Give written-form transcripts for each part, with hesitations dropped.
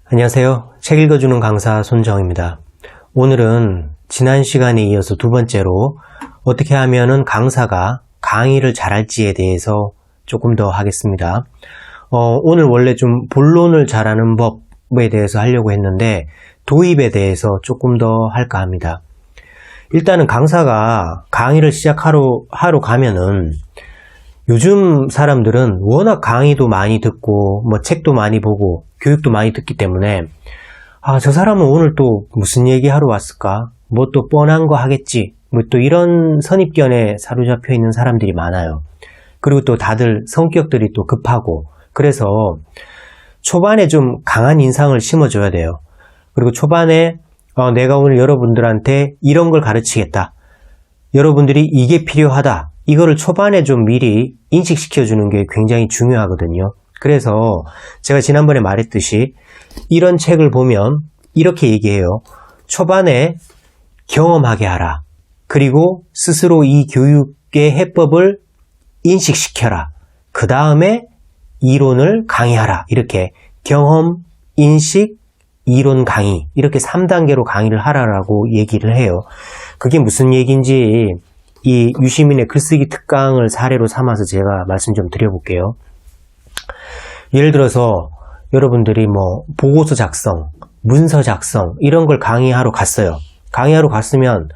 안녕하세요. 책 읽어주는 강사 손정입니다. 오늘은 지난 시간에 이어서 두 번째로 어떻게 하면은 강사가 강의를 잘할지에 대해서 조금 더 하겠습니다. 오늘 원래 좀 본론을 잘하는 법에 대해서 하려고 했는데 도입에 대해서 조금 더 할까 합니다. 일단은 강사가 강의를 하러 가면은 요즘 사람들은 워낙 강의도 많이 듣고 뭐 책도 많이 보고 교육도 많이 듣기 때문에 저 사람은 오늘 또 무슨 얘기하러 왔을까? 뭐 또 뻔한 거 하겠지? 뭐 또 이런 선입견에 사로잡혀 있는 사람들이 많아요. 그리고 또 다들 성격들이 또 급하고 그래서 초반에 좀 강한 인상을 심어줘야 돼요. 그리고 초반에 내가 오늘 여러분들한테 이런 걸 가르치겠다. 여러분들이 이게 필요하다. 이거를 초반에 좀 미리 인식시켜주는 게 굉장히 중요하거든요. 그래서 제가 지난번에 말했듯이 이런 책을 보면 이렇게 얘기해요. 초반에 경험하게 하라. 그리고 스스로 이 교육의 해법을 인식시켜라. 그 다음에 이론을 강의하라. 이렇게 경험, 인식, 이론 강의 이렇게 3단계로 강의를 하라라고 얘기를 해요. 그게 무슨 얘기인지 이 유시민의 글쓰기 특강을 사례로 삼아서 제가 말씀 좀 드려볼게요. 예를 들어서 여러분들이 뭐 보고서 작성, 문서 작성 이런 걸 강의하러 갔어요. 강의하러 갔으면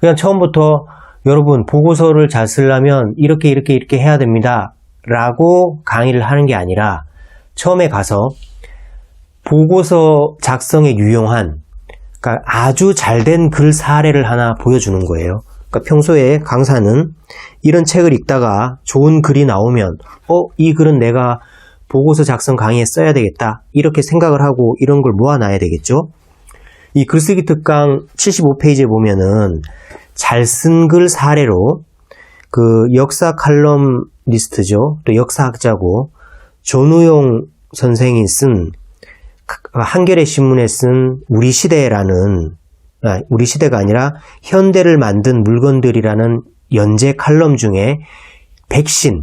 그냥 처음부터 여러분 보고서를 잘 쓰려면 이렇게 해야 됩니다 라고 강의를 하는 게 아니라 처음에 가서 보고서 작성에 유용한 그러니까 아주 잘된 글 사례를 하나 보여주는 거예요. 그러니까 평소에 강사는 이런 책을 읽다가 좋은 글이 나오면 이 글은 내가 보고서 작성 강의에 써야 되겠다 이렇게 생각을 하고 이런 걸 모아놔야 되겠죠. 이 글쓰기 특강 75페이지에 보면은 잘 쓴 글 사례로 그 역사 칼럼니스트죠. 또 역사학자고 전우용 선생이 쓴 한겨레 신문에 쓴 우리 시대가 아니라 현대를 만든 물건들이라는 연재 칼럼 중에 백신,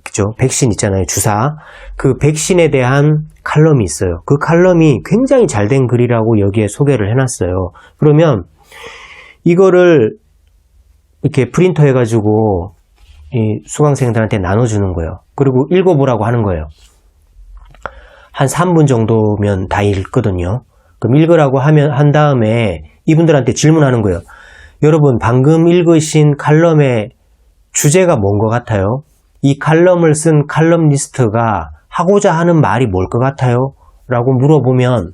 그죠? 백신 있잖아요. 주사. 그 백신에 대한 칼럼이 있어요. 그 칼럼이 굉장히 잘된 글이라고 여기에 소개를 해놨어요. 그러면 이거를 이렇게 프린터 해가지고 이 수강생들한테 나눠주는 거예요. 그리고 읽어보라고 하는 거예요. 한 3분 정도면 다 읽거든요. 그럼 읽으라고 한 다음에 이분들한테 질문하는 거예요. 여러분 방금 읽으신 칼럼의 주제가 뭔 것 같아요? 이 칼럼을 쓴 칼럼니스트가 하고자 하는 말이 뭘 것 같아요? 라고 물어보면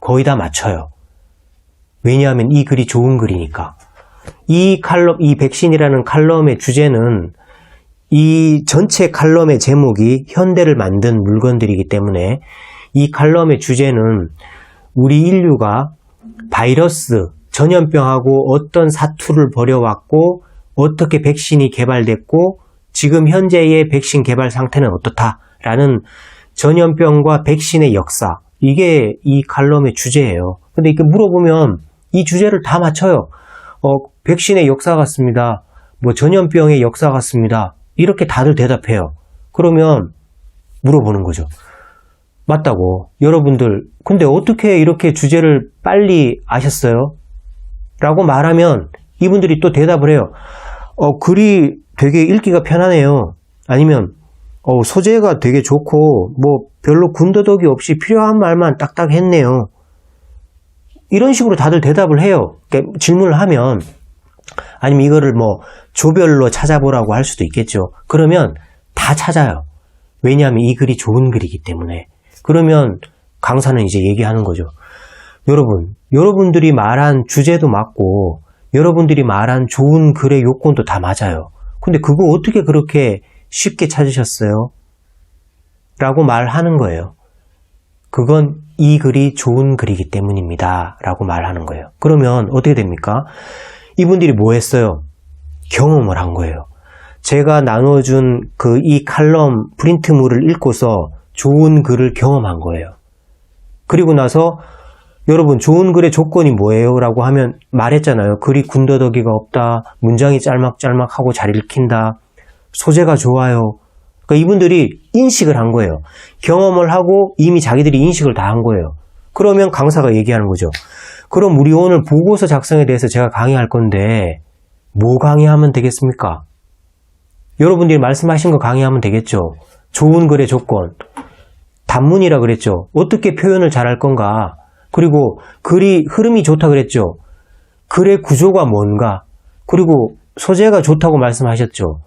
거의 다 맞춰요. 왜냐하면 이 글이 좋은 글이니까. 이 백신이라는 칼럼의 주제는 이 전체 칼럼의 제목이 현대를 만든 물건들이기 때문에 이 칼럼의 주제는 우리 인류가 바이러스, 전염병하고 어떤 사투를 벌여왔고 어떻게 백신이 개발됐고 지금 현재의 백신 개발 상태는 어떻다라는 전염병과 백신의 역사 이게 이 칼럼의 주제예요. 근데 이렇게 물어보면 이 주제를 다 맞춰요. 백신의 역사 같습니다. 뭐 전염병의 역사 같습니다. 이렇게 다들 대답해요. 그러면 물어보는 거죠. 맞다고. 여러분들 근데 어떻게 이렇게 주제를 빨리 아셨어요? 라고 말하면 이분들이 또 대답을 해요. 글이 되게 읽기가 편하네요. 아니면 소재가 되게 좋고 뭐 별로 군더더기 없이 필요한 말만 딱딱 했네요. 이런 식으로 다들 대답을 해요. 그러니까 질문을 하면 아니면 이거를 뭐 조별로 찾아보라고 할 수도 있겠죠. 그러면 다 찾아요. 왜냐하면 이 글이 좋은 글이기 때문에. 그러면 강사는 이제 얘기하는 거죠. 여러분들이 말한 주제도 맞고 여러분들이 말한 좋은 글의 요건도 다 맞아요. 근데 그거 어떻게 그렇게 쉽게 찾으셨어요? 라고 말하는 거예요. 그건 이 글이 좋은 글이기 때문입니다. 라고 말하는 거예요. 그러면 어떻게 됩니까? 이분들이 뭐 했어요? 경험을 한 거예요. 제가 나눠준 이 칼럼 프린트물을 읽고서 좋은 글을 경험한 거예요. 그리고 나서 여러분 좋은 글의 조건이 뭐예요? 라고 하면 말했잖아요. 글이 군더더기가 없다. 문장이 짤막짤막하고 잘 읽힌다. 소재가 좋아요. 그러니까 이분들이 인식을 한 거예요. 경험을 하고 이미 자기들이 인식을 다 한 거예요. 그러면 강사가 얘기하는 거죠. 그럼 우리 오늘 보고서 작성에 대해서 제가 강의할 건데 뭐 강의하면 되겠습니까? 여러분들이 말씀하신 거 강의하면 되겠죠. 좋은 글의 조건, 단문이라 그랬죠. 어떻게 표현을 잘할 건가? 그리고 글이 흐름이 좋다 그랬죠. 글의 구조가 뭔가? 그리고 소재가 좋다고 말씀하셨죠.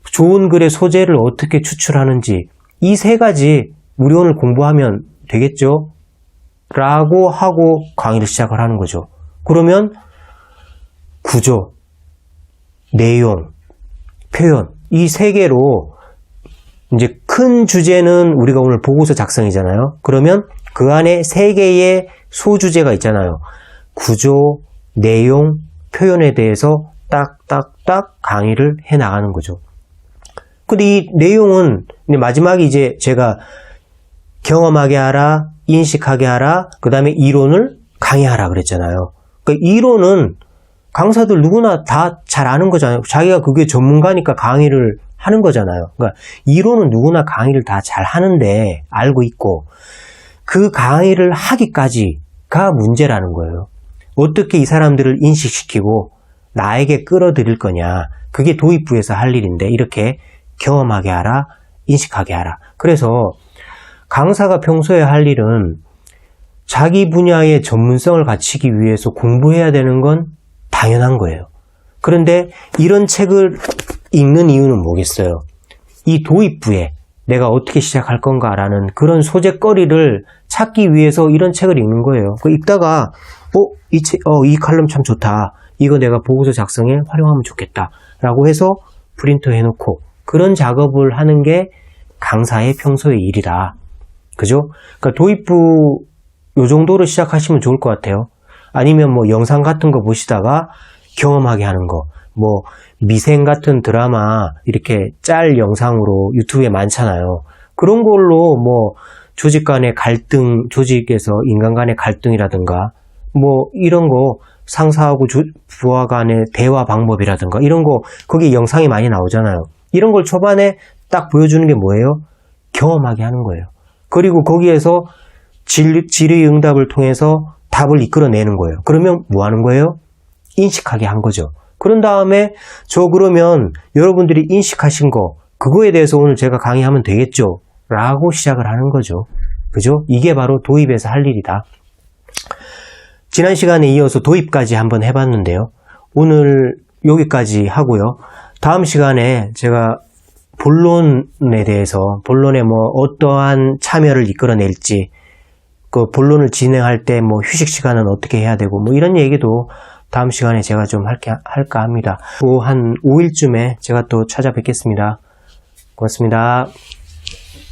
좋은 글의 소재를 어떻게 추출하는지 이 세 가지 우리 오늘 공부하면 되겠죠? 라고 하고 강의를 시작을 하는 거죠. 그러면 구조, 내용, 표현 이 세 개로 이제 큰 주제는 우리가 오늘 보고서 작성이잖아요. 그러면 그 안에 세 개의 소주제가 있잖아요. 구조, 내용, 표현에 대해서 딱딱딱 강의를 해 나가는 거죠. 근데 이 내용은 마지막에 이제 제가 경험하게 하라, 인식하게 하라, 그 다음에 이론을 강의하라 그랬잖아요. 그러니까 이론은 강사들 누구나 다 잘 아는 거잖아요. 자기가 그게 전문가니까 강의를 하는 거잖아요. 그러니까 이론은 누구나 강의를 다 잘 하는데 알고 있고 그 강의를 하기까지가 문제라는 거예요. 어떻게 이 사람들을 인식시키고 나에게 끌어들일 거냐. 그게 도입부에서 할 일인데 이렇게 경험하게 하라, 인식하게 하라. 그래서 강사가 평소에 할 일은 자기 분야의 전문성을 갖추기 위해서 공부해야 되는 건 당연한 거예요. 그런데 이런 책을 읽는 이유는 뭐겠어요? 이 도입부에 내가 어떻게 시작할 건가라는 그런 소재거리를 찾기 위해서 이런 책을 읽는 거예요. 읽다가 이 칼럼 참 좋다. 이거 내가 보고서 작성에 활용하면 좋겠다. 라고 해서 프린터 해놓고 그런 작업을 하는 게 강사의 평소의 일이다. 그죠? 그러니까 도입부 요 정도로 시작하시면 좋을 것 같아요. 아니면 뭐 영상 같은 거 보시다가 경험하게 하는 거, 뭐 미생 같은 드라마 이렇게 짤 영상으로 유튜브에 많잖아요. 그런 걸로 뭐 조직 간의 갈등, 조직에서 인간 간의 갈등이라든가 뭐 이런 거 상사하고 부하 간의 대화 방법이라든가 이런 거 거기 영상이 많이 나오잖아요. 이런 걸 초반에 딱 보여주는 게 뭐예요? 경험하게 하는 거예요. 그리고 거기에서 질의응답을 통해서 답을 이끌어내는 거예요. 그러면 뭐 하는 거예요? 인식하게 한 거죠. 그런 다음에 그러면 여러분들이 인식하신 거 그거에 대해서 오늘 제가 강의하면 되겠죠? 라고 시작을 하는 거죠. 그죠? 이게 바로 도입에서 할 일이다. 지난 시간에 이어서 도입까지 한번 해봤는데요. 오늘 여기까지 하고요. 다음 시간에 제가 본론에 대해서 본론에 뭐 어떠한 참여를 이끌어낼지 그 본론을 진행할 때 뭐 휴식 시간은 어떻게 해야 되고 뭐 이런 얘기도 다음 시간에 제가 좀 할까 합니다. 한 5일쯤에 제가 또 찾아뵙겠습니다. 고맙습니다.